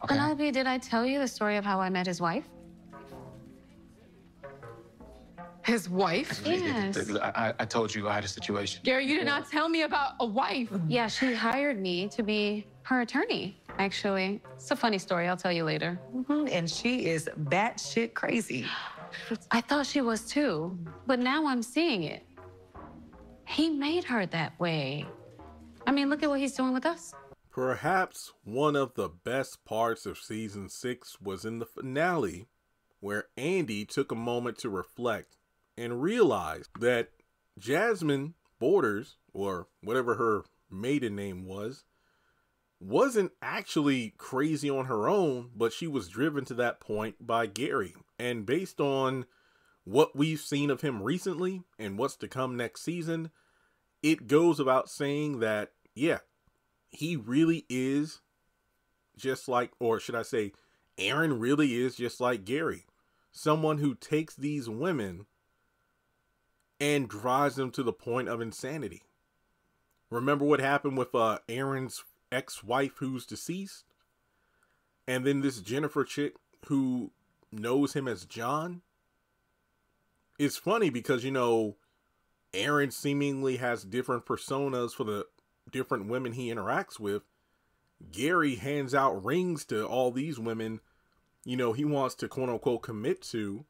Okay. Penelope, did I tell you the story of how I met his wife? His wife? Yes. I told you I had a situation. Gary, you did not tell me about a wife. Yeah, she hired me to be her attorney, actually. It's a funny story. I'll tell you later. And she is batshit crazy. I thought she was too, but now I'm seeing it. He made her that way. I mean, look at what he's doing with us. Perhaps one of the best parts of season 6 was in the finale, where Andy took a moment to reflect and realize that Jasmine Borders, or whatever her maiden name was, wasn't actually crazy on her own, but she was driven to that point by Gary. And based on what we've seen of him recently and what's to come next season, it goes about saying that, yeah, he really is just like, or should I say, Aaron really is just like Gary. Someone who takes these women and drives them to the point of insanity. Remember what happened with Aaron's ex-wife who's deceased? And then this Jennifer chick who knows him as John? It's funny because, you know, Aaron seemingly has different personas for the different women he interacts with. Gary hands out rings to all these women, you know, he wants to quote unquote commit to.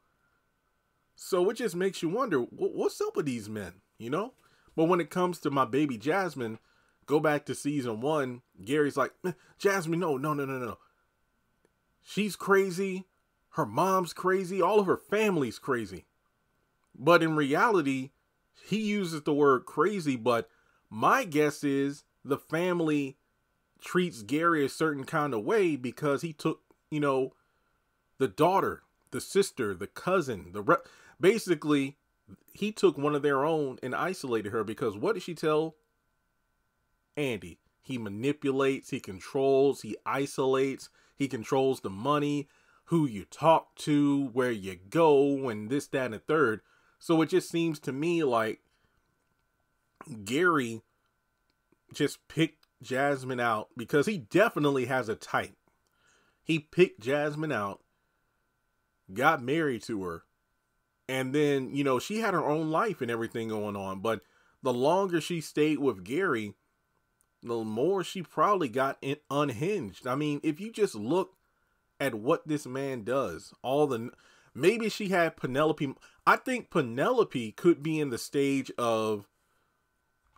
So it just makes you wonder, what's up with these men, you know? But when it comes to my baby Jasmine, go back to season 1, Gary's like, Jasmine, no. She's crazy. Her mom's crazy. All of her family's crazy. But in reality, he uses the word crazy, but my guess is the family treats Gary a certain kind of way because he took, you know, the daughter, the sister, the cousin, basically, he took one of their own and isolated her because what did she tell Andy? He manipulates, he controls, he isolates, he controls the money, who you talk to, where you go, and this, that, and the third. So it just seems to me like Gary just picked Jasmine out because he definitely has a type. He picked Jasmine out, got married to her, and then, you know, she had her own life and everything going on. But the longer she stayed with Gary, the more she probably got unhinged. I mean, if you just look at what this man does, maybe she had Penelope. I think Penelope could be in the stage of,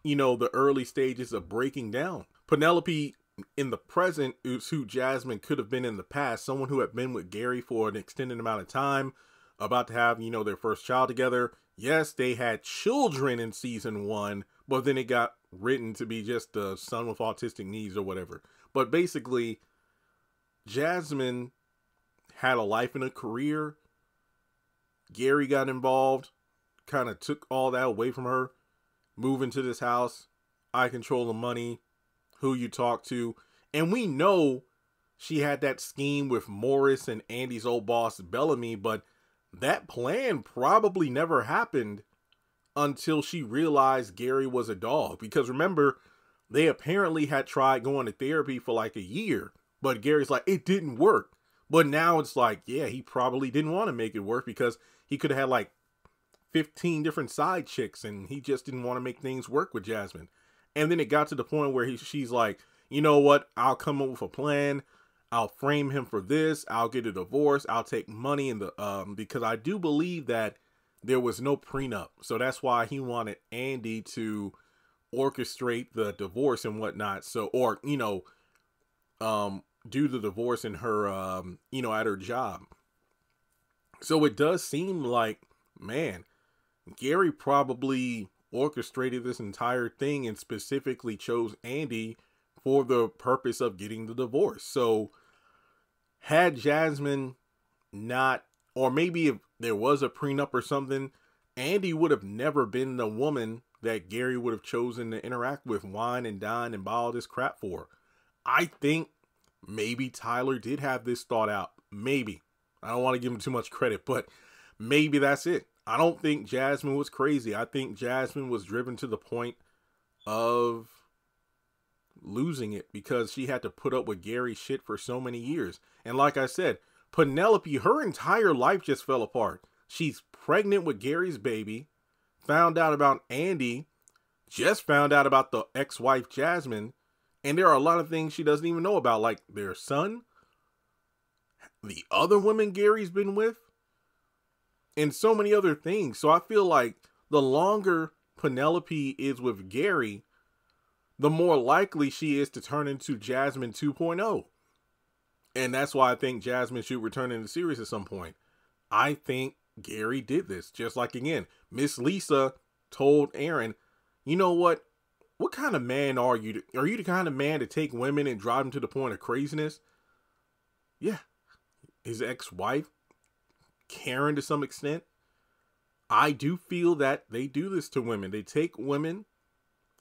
you know, the early stages of breaking down. Penelope in the present is who Jasmine could have been in the past. Someone who had been with Gary for an extended amount of time, about to have, you know, their first child together. Yes, they had children in season 1, but then it got written to be just a son with autistic needs or whatever. But basically, Jasmine had a life and a career. Gary got involved, kind of took all that away from her. Move into this house. I control the money, who you talk to. And we know she had that scheme with Morris and Andy's old boss, Bellamy, but that plan probably never happened until she realized Gary was a dog. Because remember, they apparently had tried going to therapy for like a year, but Gary's like, it didn't work. But now it's like, yeah, he probably didn't want to make it work because he could have had like 15 different side chicks and he just didn't want to make things work with Jasmine. And then it got to the point where she's like, you know what? I'll come up with a plan. I'll frame him for this. I'll get a divorce. I'll take money in the, because I do believe that there was no prenup. So that's why he wanted Andy to orchestrate the divorce and whatnot. So, or, you know, do the divorce in her, you know, at her job. So it does seem like, man, Gary probably orchestrated this entire thing and specifically chose Andy for the purpose of getting the divorce. So had Jasmine not, or maybe if there was a prenup or something, Andy would have never been the woman that Gary would have chosen to interact with, wine and dine and buy all this crap for. I think maybe Tyler did have this thought out. Maybe. I don't want to give him too much credit, but maybe that's it. I don't think Jasmine was crazy. I think Jasmine was driven to the point of losing it because she had to put up with Gary's shit for so many years. And like I said, Penelope, her entire life just fell apart. She's pregnant with Gary's baby, found out about Andy, just found out about the ex-wife Jasmine, and there are a lot of things she doesn't even know about, like their son, the other women Gary's been with, and so many other things. So I feel like the longer Penelope is with Gary, the more likely she is to turn into Jasmine 2.0. And that's why I think Jasmine should return in the series at some point. I think Gary did this. Just like, again, Miss Lisa told Aaron, you know what? What kind of man are you? Are you the kind of man to take women and drive them to the point of craziness? Yeah. His ex-wife, Karen, to some extent. I do feel that they do this to women. They take women,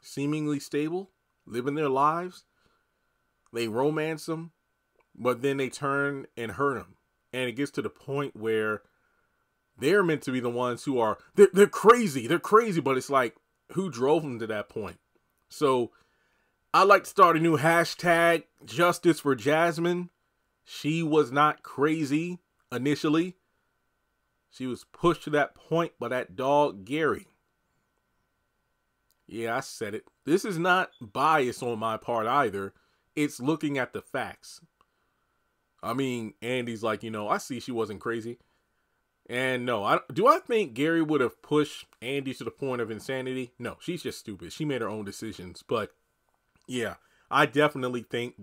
seemingly stable, living their lives. They romance them, but then they turn and hurt them. And it gets to the point where they're meant to be the ones who are, they're crazy. They're crazy, but it's like, who drove them to that point? So I'd like to start a new hashtag, Justice for Jasmine. She was not crazy initially. She was pushed to that point by that dog, Gary. Yeah, I said it. This is not bias on my part either. It's looking at the facts. I mean, Andy's like, I see she wasn't crazy. And no, do I think Gary would have pushed Andy to the point of insanity? No, she's just stupid. She made her own decisions. But yeah, I definitely think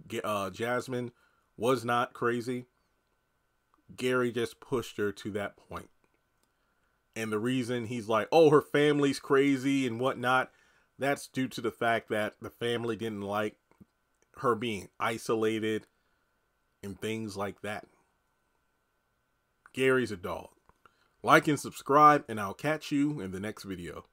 Jasmine was not crazy. Gary just pushed her to that point. And the reason he's like, oh, her family's crazy and whatnot, that's due to the fact that the family didn't like her being isolated and things like that. Gary's a dog. Like and subscribe, and I'll catch you in the next video.